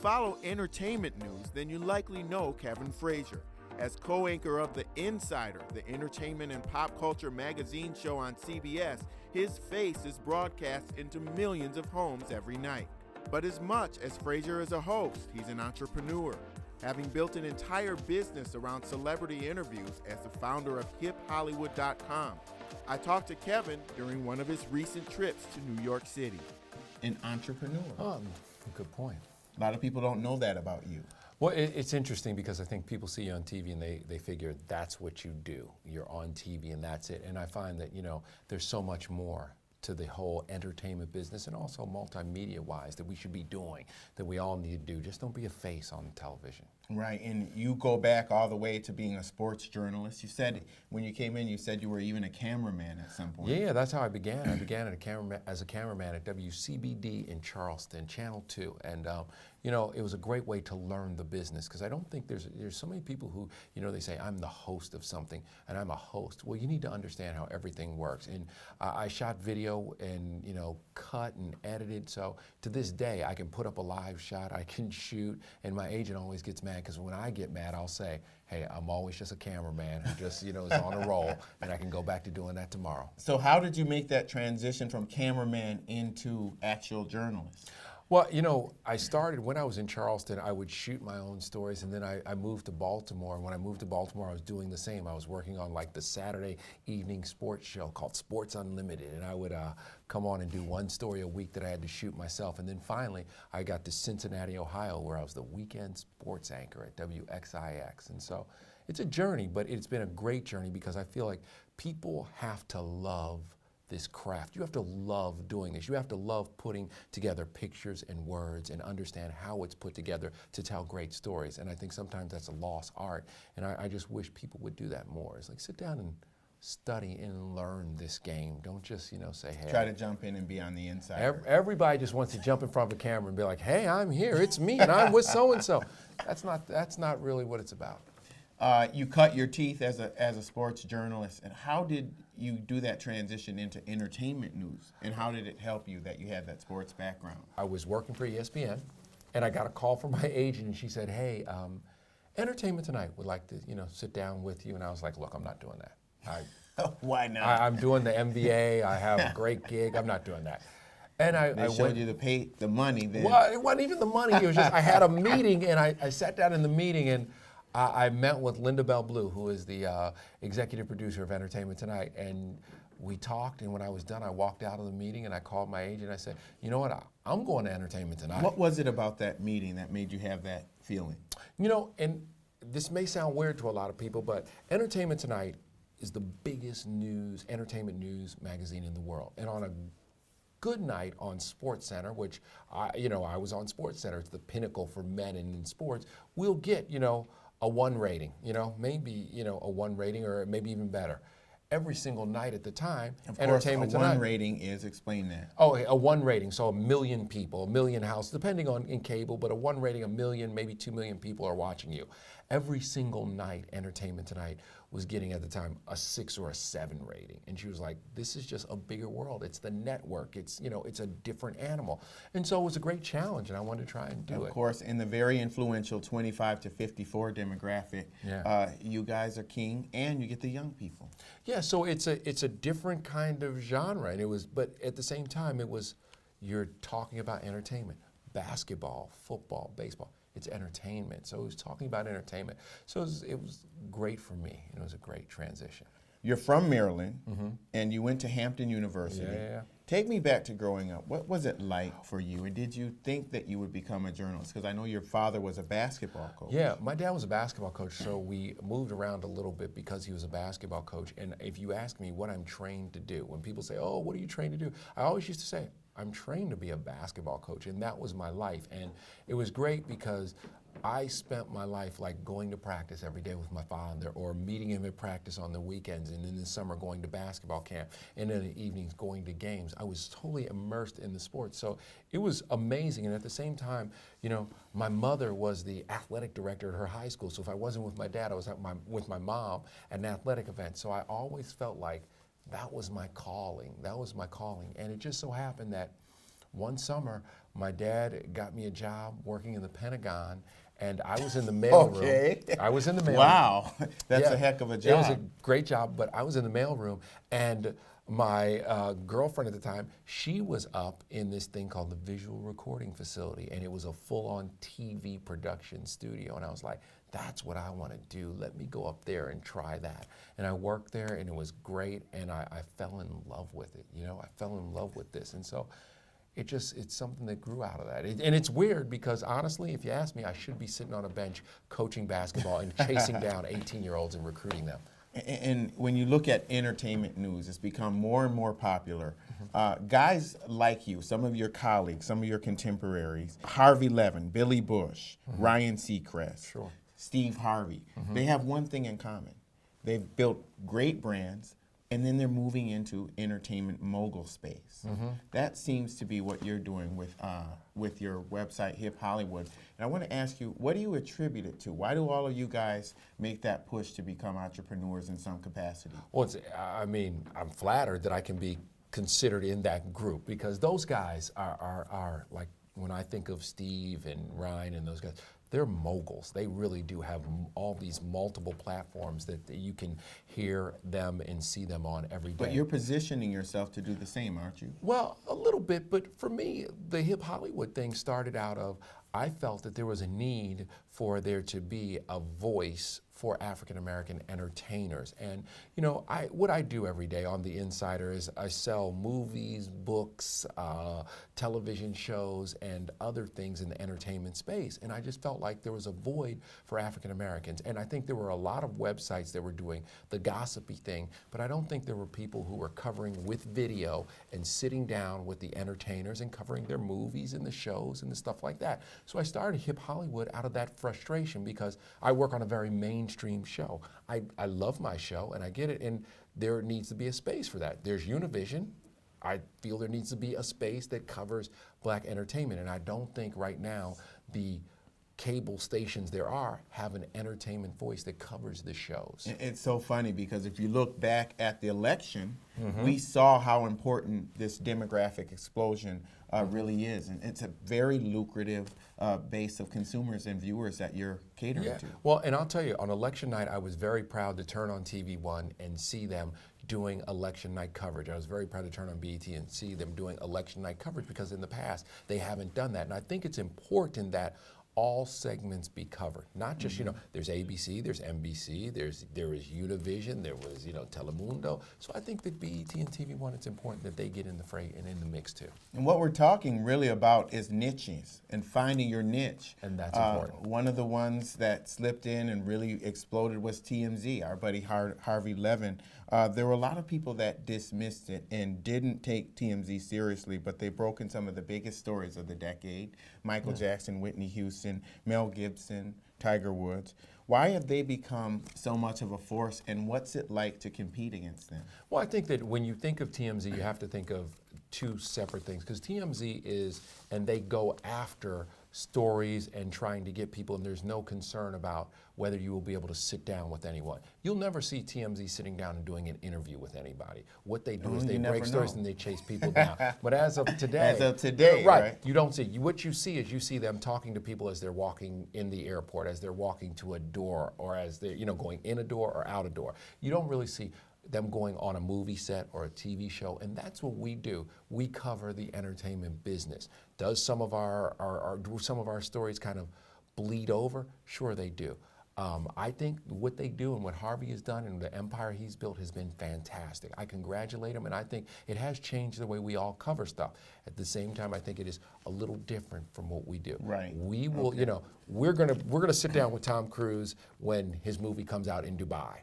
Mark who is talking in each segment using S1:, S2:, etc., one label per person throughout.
S1: follow entertainment news, then you likely know Kevin Frazier. As co-anchor of The Insider, the entertainment and pop culture magazine show on CBS, his face is broadcast into millions of homes every night. But as much as Frazier is a host, he's an entrepreneur, having built an entire business around celebrity interviews as the founder of HipHollywood.com. I talked to Kevin during one of his recent trips to New York City. An entrepreneur.
S2: Oh, good point.
S1: A lot of people don't know that about you.
S2: Well, it's interesting because I think people see you on TV and they figure that's what you do. You're on TV and that's it. And I find that, there's so much more to the whole entertainment business and also multimedia-wise that we should be doing, that we all need to do. Just don't be a face on television.
S1: Right, and you go back all the way to being a sports journalist. You said when you came in, you said you were even a cameraman at some point.
S2: Yeah, that's how I began. I began as a cameraman at WCBD in Charleston, Channel 2. And, it was a great way to learn the business because I don't think there's so many people who, they say, I'm the host of something and I'm a host. Well, you need to understand how everything works. And I shot video and, cut and edited. So to this day, I can put up a live shot, I can shoot, and my agent always gets mad because when I get mad, I'll say, hey, I'm always just a cameraman who just, is on a roll, and I can go back to doing that tomorrow.
S1: So how did you make that transition from cameraman into actual journalist?
S2: Well, I started when I was in Charleston, I would shoot my own stories, and then I moved to Baltimore. And when I moved to Baltimore, I was doing the same. I was working on the Saturday evening sports show called Sports Unlimited, and I would come on and do one story a week that I had to shoot myself. And then finally, I got to Cincinnati, Ohio, where I was the weekend sports anchor at WXIX. And so it's a journey, but it's been a great journey because I feel like people have to love this craft. You have to love doing this. You have to love putting together pictures and words and understand how it's put together to tell great stories. And I think sometimes that's a lost art. And I just wish people would do that more. It's like sit down and study and learn this game. Don't just, say, hey.
S1: Try to jump in and be on the inside.
S2: Everybody just wants to jump in front of a camera and be like, hey, I'm here. It's me and I'm with so-and-so. That's not really what it's about.
S1: You cut your teeth as a sports journalist, and how did you do that transition into entertainment news? And how did it help you that you had that sports background?
S2: I was working for ESPN, and I got a call from my agent, and she said, hey, Entertainment Tonight would like to, sit down with you. And I was like, look, I'm not doing that.
S1: Why not?
S2: I'm doing the MBA. I have a great gig. I'm not doing that. And
S1: I showed you the money then.
S2: Well, it wasn't even the money. It was just I had a meeting, and I sat down in the meeting, and I met with Linda Bell Blue, who is the executive producer of Entertainment Tonight, and we talked, and when I was done, I walked out of the meeting, and I called my agent, and I said, you know what, I'm going to Entertainment Tonight.
S1: What was it about that meeting that made you have that feeling?
S2: And this may sound weird to a lot of people, but Entertainment Tonight is the biggest entertainment news magazine in the world. And on a good night on SportsCenter, which I was on SportsCenter, it's the pinnacle for men in sports, we'll get, a 1 rating, maybe, a 1 rating or maybe even better. Every single night at the time,
S1: of
S2: Entertainment
S1: course, a
S2: Tonight.
S1: 1 rating is, explain that.
S2: Oh, a 1 rating, so 1 million people, 1 million houses, depending on in cable, but a 1 rating, 1 million, maybe 2 million people are watching you. Every single night, Entertainment Tonight was getting at the time a 6 or a 7 rating. And she was like, this is just a bigger world. It's the network. It's, it's a different animal. And so it was a great challenge, and I wanted to try and do it.
S1: Of course, in the very influential 25 to 54 demographic, you guys are king, and you get the young people.
S2: Yeah, so it's a different kind of genre, and but at the same time, you're talking about entertainment, basketball, football, baseball. It's entertainment. So it was talking about entertainment. So it was great for me. It was a great transition.
S1: You're from Maryland, and you went to Hampton University.
S2: Yeah.
S1: Take me back to growing up. What was it like for you? And did you think that you would become a journalist? Because I know your father was a basketball coach.
S2: Yeah, my dad was a basketball coach, so we moved around a little bit because he was a basketball coach. And if you ask me what I'm trained to do, when people say, oh, what are you trained to do? I always used to say, I'm trained to be a basketball coach, and that was my life. And it was great because I spent my life like going to practice every day with my father, or meeting him at practice on the weekends, and in the summer going to basketball camp, and in the evenings going to games. I was totally immersed in the sport. So it was amazing. And at the same time, my mother was the athletic director at her high school. So if I wasn't with my dad, I was with my mom at an athletic event. So I always felt like that was my calling. That was my calling. And it just so happened that one summer, my dad got me a job working in the Pentagon, and I was in the mailroom.
S1: Okay.
S2: I was in the mailroom.
S1: Wow, that's
S2: Yeah,
S1: a heck of a job.
S2: It was a great job, but I was in the mailroom, and my girlfriend at the time, she was up in this thing called the Visual Recording Facility, and it was a full-on TV production studio, and I was like, that's what I want to do. Let me go up there and try that. And I worked there, and it was great, and I fell in love with it. You know, I fell in love with this, and so it's something that grew out of that. And it's weird because honestly, if you ask me, I should be sitting on a bench coaching basketball and chasing down 18-year-olds and recruiting them.
S1: And when you look at entertainment news, it's become more and more popular. Guys like you, some of your colleagues, some of your contemporaries, Harvey Levin, Billy Bush, Ryan Seacrest,
S2: Sure.
S1: Steve Harvey, they have one thing in common. They've built great brands, and then they're moving into entertainment mogul space. That seems to be what you're doing with your website, Hip Hollywood. And I want to ask you, what do you attribute it to? Why do all of you guys make that push to become entrepreneurs in some capacity?
S2: Well, I'm flattered that I can be considered in that group because those guys are like, when I think of Steve and Ryan and those guys, they're moguls. They really do have all these multiple platforms that you can hear them and see them on every day.
S1: But you're positioning yourself to do the same, aren't you?
S2: Well, a little bit, but for me, the Hip Hollywood thing started out of, I felt that there was a need for there to be a voice for African American entertainers. And you know, what I do every day on The Insider is I sell movies, books, television shows, and other things in the entertainment space. And I just felt like there was a void for African Americans. And I think there were a lot of websites that were doing the gossipy thing, but I don't think there were people who were covering with video and sitting down with the entertainers and covering their movies and the shows and the stuff like that. So I started Hip Hollywood out of that frustration because I work on a very mainstream show. I love my show and I get it, and there needs to be a space for that. There's Univision. I feel there needs to be a space that covers black entertainment, and I don't think right now the cable stations there are have an entertainment voice that covers the shows.
S1: It's so funny because if you look back at the election, we saw how important this demographic explosion really is. And it's a very lucrative base of consumers and viewers that you're catering to.
S2: Well, and I'll tell you, on election night, I was very proud to turn on TV One and see them doing election night coverage. I was very proud to turn on BET and see them doing election night coverage because in the past, they haven't done that. And I think it's important that all segments be covered. Not just, you know, there's ABC, there's NBC, there is Univision, there was, you know, Telemundo. So I think that BET and TV One, it's important that they get in the fray and in the mix too.
S1: And what we're talking really about is niches and finding your niche.
S2: And that's important.
S1: One of the ones that slipped in and really exploded was TMZ, our buddy Harvey Levin. There were a lot of people that dismissed it and didn't take TMZ seriously, but they broke in some of the biggest stories of the decade. Michael Jackson, Whitney Houston, Mel Gibson, Tiger Woods. Why have they become so much of a force, and what's it like to compete against them?
S2: Well, I think that when you think of TMZ, you have to think of two separate things, because TMZ is, and they go after stories and trying to get people, and there's no concern about whether you will be able to sit down with anyone. You'll never see TMZ sitting down and doing an interview with anybody. What they do is they break stories and they chase people down. But as of today, right, you don't see. What you see is you see them talking to people as they're walking in the airport, as they're walking to a door, or as they're going in a door or out a door. You don't really see them going on a movie set or a TV show, and that's what we do. We cover the entertainment business. Does some of our stories kind of bleed over? Sure, they do. I think what they do and what Harvey has done and the empire he's built has been fantastic. I congratulate him, and I think it has changed the way we all cover stuff. At the same time, I think it is a little different from what we do.
S1: Right.
S2: We will, we're gonna sit down with Tom Cruise when his movie comes out in Dubai.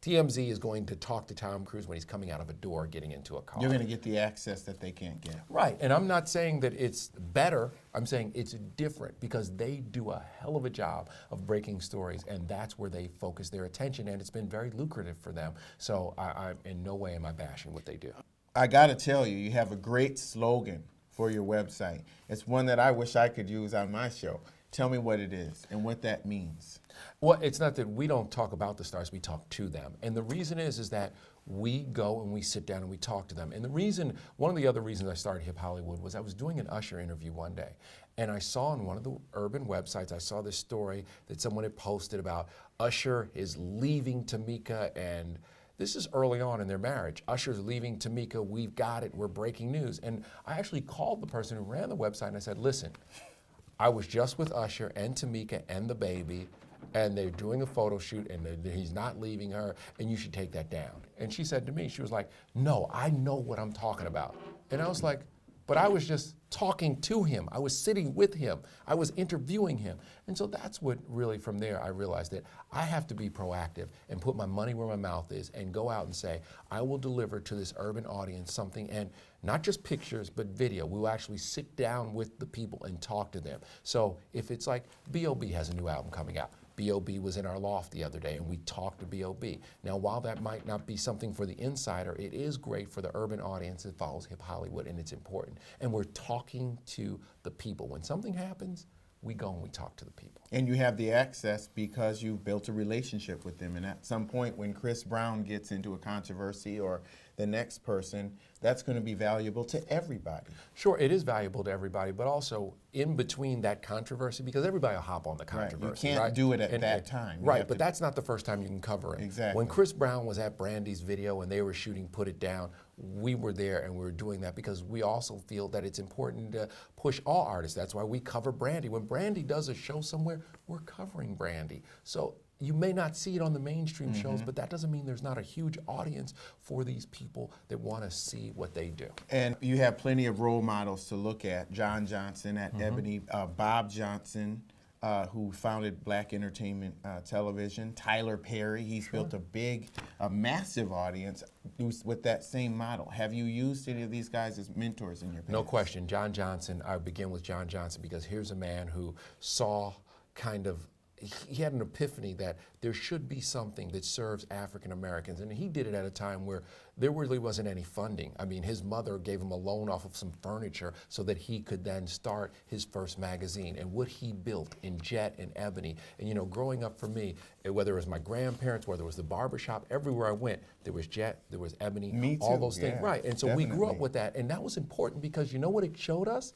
S2: TMZ is going to talk to Tom Cruise when he's coming out of a door getting into a car.
S1: You're going to get the access that they can't get.
S2: Right, and I'm not saying that it's better, I'm saying it's different because they do a hell of a job of breaking stories, and that's where they focus their attention, and it's been very lucrative for them. So I in no way am I bashing what they do.
S1: I got to tell you, you have a great slogan for your website. It's one that I wish I could use on my show. Tell me what it is and what that means.
S2: Well, it's not that we don't talk about the stars, we talk to them. And the reason is that we go and we sit down and we talk to them. And the reason, one of the other reasons I started Hip Hollywood was I was doing an Usher interview one day. And I saw on one of the urban websites, I saw this story that someone had posted about Usher is leaving Tamika, and this is early on in their marriage. Usher's leaving Tamika, we've got it, we're breaking news. And I actually called the person who ran the website and I said, listen, I was just with Usher and Tamika and the baby, and they're doing a photo shoot, and he's not leaving her, and you should take that down. And she said to me, she was like, no, I know what I'm talking about. And I was like, but I was just talking to him. I was sitting with him. I was interviewing him. And so that's what really, from there, I realized that I have to be proactive and put my money where my mouth is and go out and say, I will deliver to this urban audience something, and not just pictures, but video. We will actually sit down with the people and talk to them. So if it's like B.O.B. has a new album coming out, B.O.B. was in our loft the other day and we talked to B.O.B. Now, while that might not be something for the insider, it is great for the urban audience that follows Hip Hollywood, and it's important. And we're talking to the people. When something happens, we go and we talk to the people.
S1: And you have the access because you've built a relationship with them. And at some point when Chris Brown gets into a controversy or the next person, that's going to be valuable to everybody.
S2: Sure, it is valuable to everybody, but also in between that controversy, because everybody will hop on the controversy.
S1: Right. You can't do it at that time.
S2: Right, but that's not the first time you can cover it.
S1: Exactly.
S2: When Chris Brown was at Brandy's video and they were shooting Put It Down, we were there and we were doing that because we also feel that it's important to push all artists. That's why we cover Brandy. When Brandy does a show somewhere, we're covering Brandy. So you may not see it on the mainstream shows, but that doesn't mean there's not a huge audience for these people that want to see what they do.
S1: And you have plenty of role models to look at. John Johnson at Ebony, Bob Johnson, who founded Black Entertainment Television, Tyler Perry. He's built a massive audience with that same model. Have you used any of these guys as mentors in your past?
S2: No question. John Johnson, I begin with John Johnson because here's a man who saw kind of, he had an epiphany that there should be something that serves African Americans, and he did it at a time where there really wasn't any funding. I mean, his mother gave him a loan off of some furniture so that he could then start his first magazine. And what he built in Jet and Ebony, and you know, growing up for me, whether it was my grandparents, whether it was the barbershop, everywhere I went, there was Jet, there was Ebony,
S1: me too,
S2: all those things. Right, and so
S1: definitely.
S2: we grew up with that, and that was important because you know what it showed us?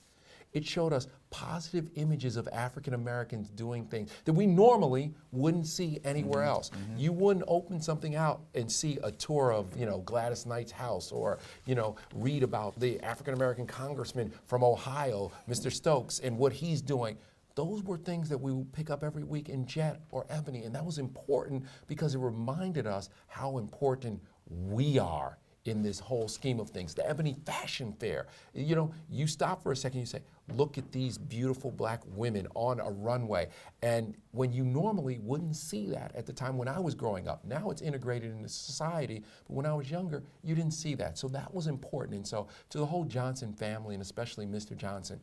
S2: It showed us positive images of African Americans doing things that we normally wouldn't see anywhere else. You wouldn't open something out and see a tour of, you know, Gladys Knight's house, or, you know, read about the African American congressman from Ohio, Mr. Stokes, and what he's doing. Those were things that we would pick up every week in Jet or Ebony, and that was important because it reminded us how important we are in this whole scheme of things. The Ebony Fashion Fair, you know, you stop for a second, you say, look at these beautiful black women on a runway. And when you normally wouldn't see that at the time when I was growing up. Now it's integrated into society, but when I was younger, you didn't see that. So that was important. And so to the whole Johnson family, and especially Mr. Johnson,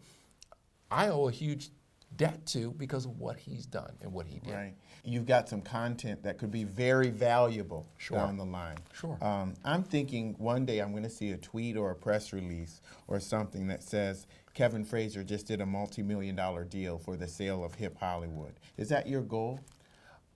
S2: I owe a huge debt to because of what he's done and what he did.
S1: Right. You've got some content that could be very valuable down the line.
S2: Sure.
S1: I'm thinking one day I'm going to see a tweet or a press release or something that says Kevin Frazier just did a multi-million-dollar deal for the sale of Hip Hollywood. Is that your goal?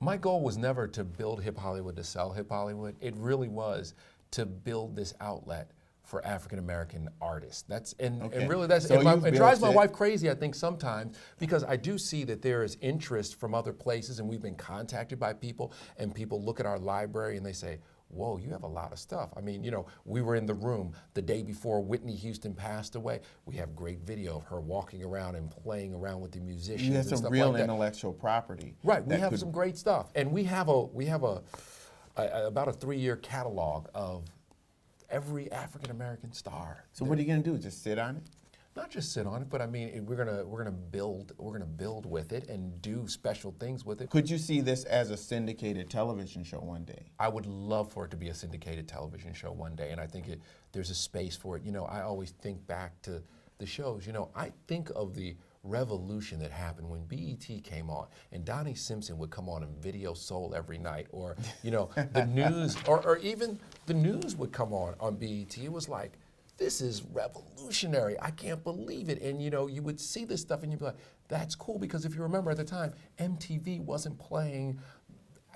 S2: My goal was never to build Hip Hollywood to sell Hip Hollywood. It really was to build this outlet for African American artists. And really that's,
S1: so
S2: it drives my wife crazy, I think, sometimes, because I do see that there is interest from other places, and we've been contacted by people, and people look at our library and they say, whoa, you have a lot of stuff. I mean, you know, we were in the room the day before Whitney Houston passed away. We have great video of her walking around and playing around with the musicians.
S1: You have
S2: and
S1: some
S2: stuff
S1: real
S2: like that.
S1: intellectual property.
S2: Right, we have some great stuff. And we have about a 3-year catalog of every African American star.
S1: So what are you going to do? Just sit on it?
S2: Not just sit on it, but I mean, we're gonna build with it and do special things with it.
S1: Could you see this as a syndicated television show one day?
S2: I would love for it to be a syndicated television show one day, and I think there's a space for it. You know, I always think back to the shows. You know, I think of the revolution that happened when BET came on and Donnie Simpson would come on and Video Soul every night, or, you know, the news, or even the news would come on BET. It was like, this is revolutionary. I can't believe it. And you would see this stuff and you'd be like, that's cool, because if you remember at the time, MTV wasn't playing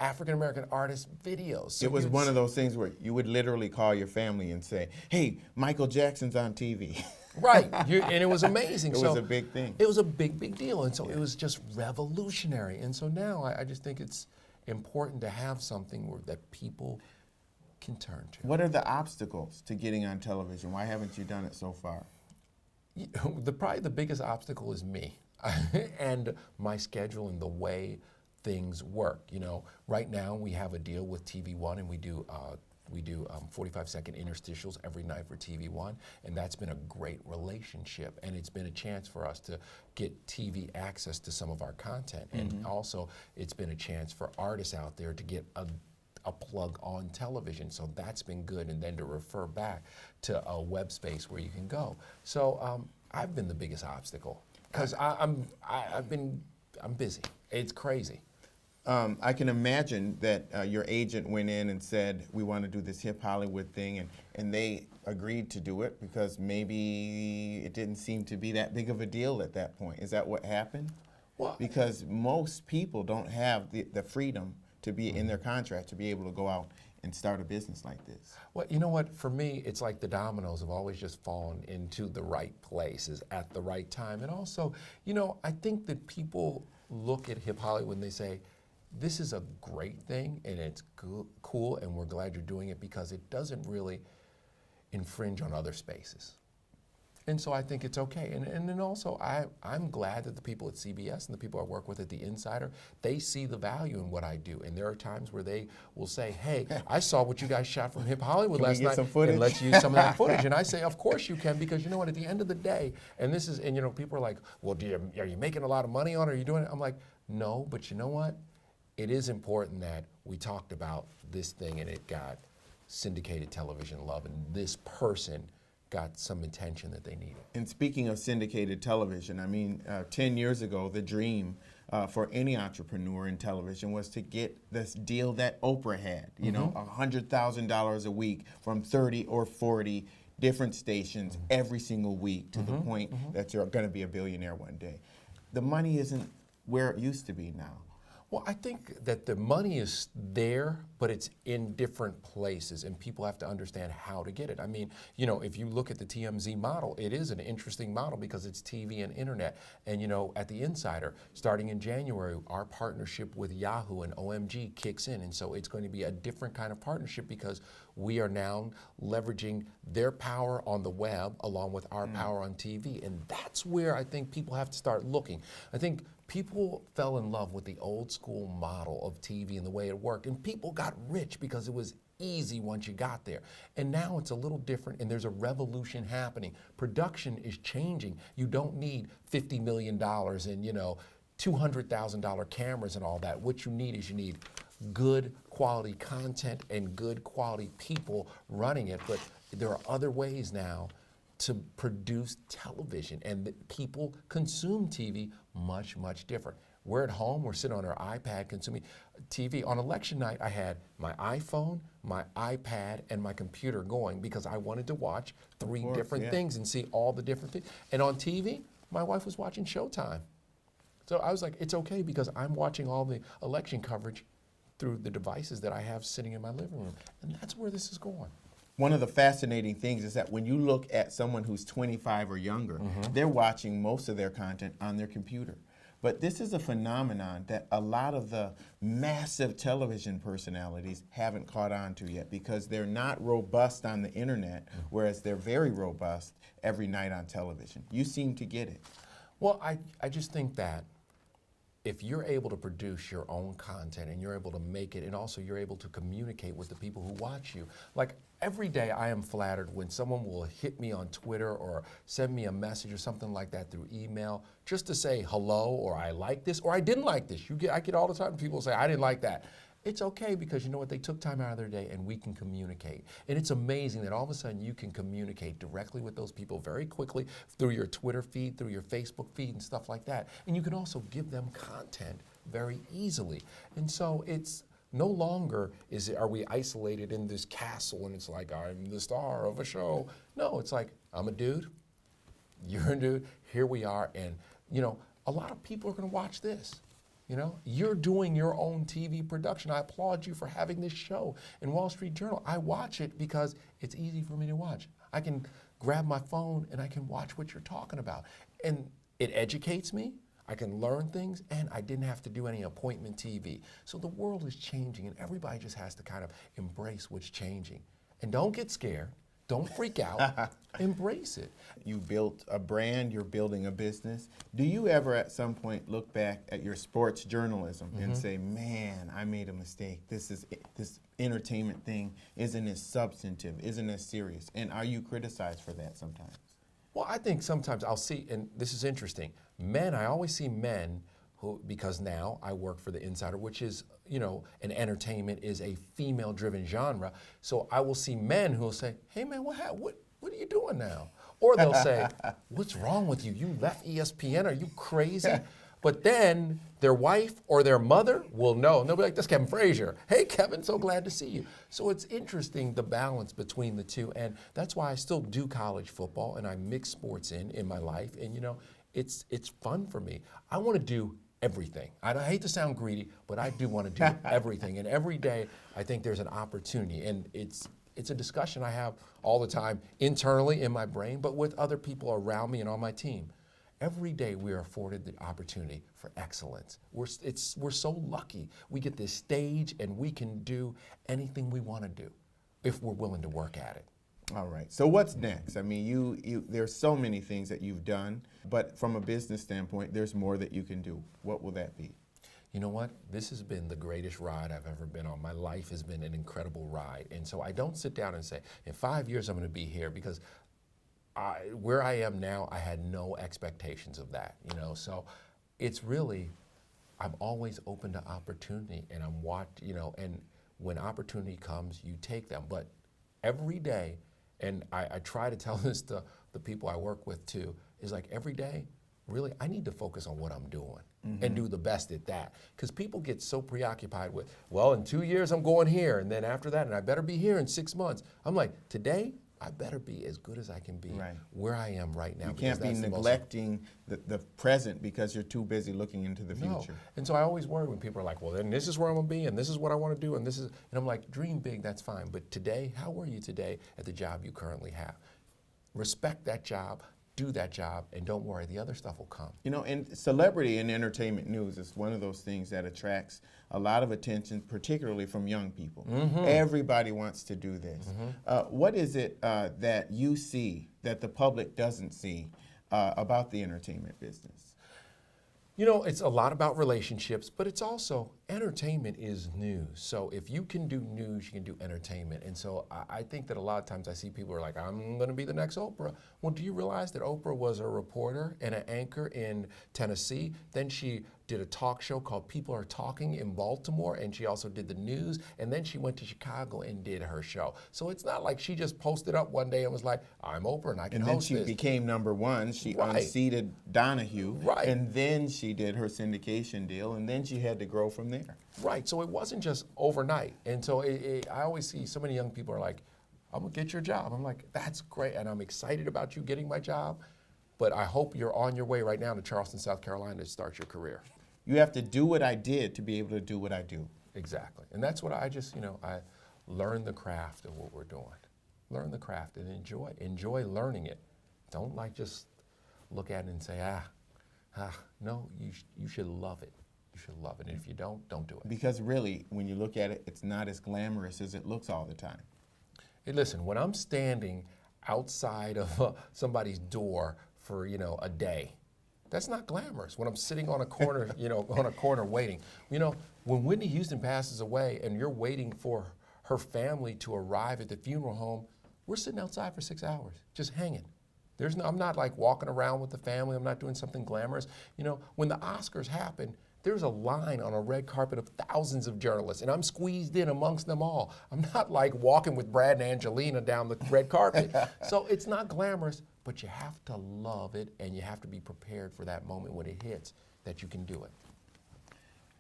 S2: African-American artist videos. So
S1: it was one of those things where you would literally call your family and say, hey, Michael Jackson's on TV.
S2: Right, and it was amazing.
S1: It was a big thing.
S2: It was a big, big deal, and so it was just revolutionary. And so now I just think it's important to have something that people can turn to.
S1: What are the obstacles to getting on television? Why haven't you done it so far?
S2: Probably the biggest obstacle is me and my schedule and the way things work. Right now we have a deal with TV One, and we do 45-second interstitials every night for TV One, and that's been a great relationship, and it's been a chance for us to get TV access to some of our content, and also it's been a chance for artists out there to get a plug on television, so that's been good, and then to refer back to a web space where you can go. So I've been the biggest obstacle, because I'm busy. It's crazy.
S1: I can imagine that your agent went in and said, we want to do this hip Hollywood thing, and they agreed to do it because maybe it didn't seem to be that big of a deal at that point. Is that what happened? Well, because most people don't have the freedom to be in their contract to be able to go out and start a business like this.
S2: Well, you know what? For me, it's like the dominoes have always just fallen into the right places at the right time. And also, I think that people look at hip Hollywood and they say, this is a great thing, and it's cool, and we're glad you're doing it because it doesn't really infringe on other spaces. And so I think it's okay. And then also, I'm glad that the people at CBS and the people I work with at The Insider, they see the value in what I do. And there are times where they will say, hey, I saw what you guys shot from Hip Hollywood last night, and let's use some of that footage. And I say, of course you can, because you know what, at the end of the day, and people are like, well, are you making a lot of money on it? Are you doing it? I'm like, no, but you know what? It is important that we talked about this thing and it got syndicated television love, and this person got some attention that they needed.
S1: And speaking of syndicated television, 10 years ago, the dream for any entrepreneur in television was to get this deal that Oprah had, $100,000 a week from 30 or 40 different stations every single week to the point that you're going to be a billionaire one day. The money isn't where it used to be now.
S2: Well, I think that the money is there, but it's in different places, and people have to understand how to get it. If you look at the TMZ model, it is an interesting model because it's TV and internet. And, at The Insider, starting in January, our partnership with Yahoo and OMG kicks in. And so it's going to be a different kind of partnership because we are now leveraging their power on the web along with our power on TV. And that's where I think people have to start looking. I think people fell in love with the old school model of TV and the way it worked, and people got rich because it was easy once you got there. And now it's a little different, and there's a revolution happening. Production is changing. You don't need $50 million and $200,000 cameras and all that. What you need good quality content and good quality people running it. But there are other ways now to produce television, and people consume TV much, much different. We're at home, we're sitting on our iPad consuming TV. On election night, I had my iPhone, my iPad, and my computer going because I wanted to watch three different things and see all the different things. And on TV, my wife was watching Showtime. So I was like, it's okay because I'm watching all the election coverage through the devices that I have sitting in my living room. And that's where this is going.
S1: One of the fascinating things is that when you look at someone who's 25 or younger, they're watching most of their content on their computer. But this is a phenomenon that a lot of the massive television personalities haven't caught on to yet because they're not robust on the internet, whereas they're very robust every night on television. You seem to get it.
S2: Well, I just think that if you're able to produce your own content and you're able to make it, and also you're able to communicate with the people who watch you. Like every day I am flattered when someone will hit me on Twitter or send me a message or something like that through email just to say hello, or I like this, or I didn't like this. I get all the time people say, I didn't like that. It's okay because you know what, they took time out of their day and we can communicate. And it's amazing that all of a sudden you can communicate directly with those people very quickly through your Twitter feed, through your Facebook feed and stuff like that. And you can also give them content very easily. And so it's No longer are we isolated in this castle and it's like, I'm the star of a show. No, it's like, I'm a dude, you're a dude, here we are, and a lot of people are gonna watch this. You're doing your own TV production. I applaud you for having this show in Wall Street Journal. I watch it because it's easy for me to watch. I can grab my phone and I can watch what you're talking about. And it educates me, I can learn things, and I didn't have to do any appointment TV. So the world is changing and everybody just has to kind of embrace what's changing. And don't get scared. Don't freak out. Embrace it.
S1: You built a brand, you're building a business. Do you ever at some point look back at your sports journalism and say, man, I made a mistake. This entertainment thing isn't as substantive, isn't as serious. And are you criticized for that sometimes?
S2: Well, I think sometimes I'll see, and this is interesting, I always see men who, because now I work for the Insider, which is, and entertainment is a female-driven genre. So I will see men who will say, hey man, what are you doing now? Or they'll say, what's wrong with you? You left ESPN, are you crazy? But then their wife or their mother will know, and they'll be like, that's Kevin Frazier. Hey Kevin, so glad to see you. So it's interesting, the balance between the two, and that's why I still do college football and I mix sports in my life, and it's fun for me. I want to do everything. I hate to sound greedy, but I do want to do everything. And every day, I think there's an opportunity. And it's a discussion I have all the time internally in my brain, but with other people around me and on my team. Every day we are afforded the opportunity for excellence. We're so lucky. We get this stage and we can do anything we want to do if we're willing to work at it.
S1: All right. So what's next? I mean, there's so many things that you've done, but from a business standpoint, there's more that you can do. What will that be?
S2: You know what? This has been the greatest ride I've ever been on. My life has been an incredible ride. And so I don't sit down and say, in 5 years I'm going to be here, because where I am now, I had no expectations of that, So it's really, I'm always open to opportunity, and and when opportunity comes, you take them. But every day, and I try to tell this to the people I work with too, is like every day, really, I need to focus on what I'm doing and do the best at that. Because people get so preoccupied with, well, in 2 years I'm going here, and then after that, and I better be here in 6 months. I'm like, today, I better be as good as I can be where I am right now.
S1: You can't be neglecting the present because you're too busy looking into the future.
S2: No. And so I always worry when people are like, well, then this is where I'm going to be, and this is what I want to do, and I'm like, dream big, that's fine. But today, how are you today at the job you currently have? Respect that job, do that job, and don't worry, the other stuff will come.
S1: And celebrity and entertainment news is one of those things that attracts a lot of attention, particularly from young people. Everybody wants to do this. What is it that you see that the public doesn't see about the entertainment business?
S2: It's a lot about relationships, but it's also, entertainment is news. So if you can do news, you can do entertainment. And so I think that a lot of times I see people are like, I'm going to be the next Oprah. Well, do you realize that Oprah was a reporter and an anchor in Tennessee? Then she did a talk show called People Are Talking in Baltimore, and she also did the news, and then she went to Chicago and did her show. So it's not like she just posted up one day and was like, I'm Oprah and I can host this.
S1: And then she became #1. She unseated Donahue, and then she did her syndication deal, and then she had to grow from there.
S2: Right, so it wasn't just overnight. And so I always see so many young people are like, I'm gonna get your job. I'm like, that's great, and I'm excited about you getting my job, but I hope you're on your way right now to Charleston, South Carolina to start your career.
S1: You have to do what I did to be able to do what I do.
S2: Exactly, and that's what I just, I learn the craft of what we're doing. Learn the craft and enjoy learning it. Don't just look at it and say, no, you should love it. You should love it, and if you don't do it.
S1: Because really, when you look at it, it's not as glamorous as it looks all the time.
S2: Hey, listen, when I'm standing outside of somebody's door for, a day, that's not glamorous. When I'm sitting on a corner, on a corner waiting. When Whitney Houston passes away and you're waiting for her family to arrive at the funeral home, we're sitting outside for 6 hours, just hanging. I'm not like walking around with the family. I'm not doing something glamorous. When the Oscars happen, there's a line on a red carpet of thousands of journalists, and I'm squeezed in amongst them all. I'm not like walking with Brad and Angelina down the red carpet. So it's not glamorous, but you have to love it, and you have to be prepared for that moment when it hits, that you can do it.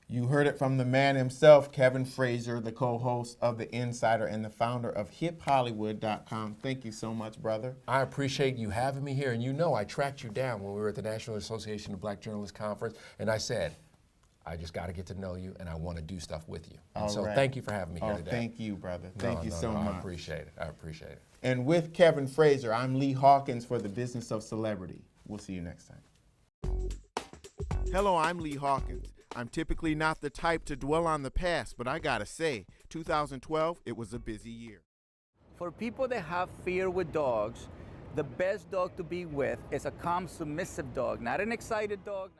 S1: You heard it from the man himself, Kevin Frazier, the co-host of The Insider and the founder of HipHollywood.com. Thank you so much, brother.
S2: I appreciate you having me here. And you know I tracked you down when we were at the National Association of Black Journalists Conference, and I said, I just got to get to know you, and I want to do stuff with you. And so thank you for having me here today.
S1: Thank you, brother. Thank you so much.
S2: I appreciate it. I appreciate it.
S1: And with Kevin Frazier, I'm Lee Hawkins for The Business of Celebrity. We'll see you next time. Hello, I'm Lee Hawkins. I'm typically not the type to dwell on the past, but I gotta say, 2012, it was a busy year.
S3: For people that have fear with dogs, the best dog to be with is a calm, submissive dog, not an excited dog.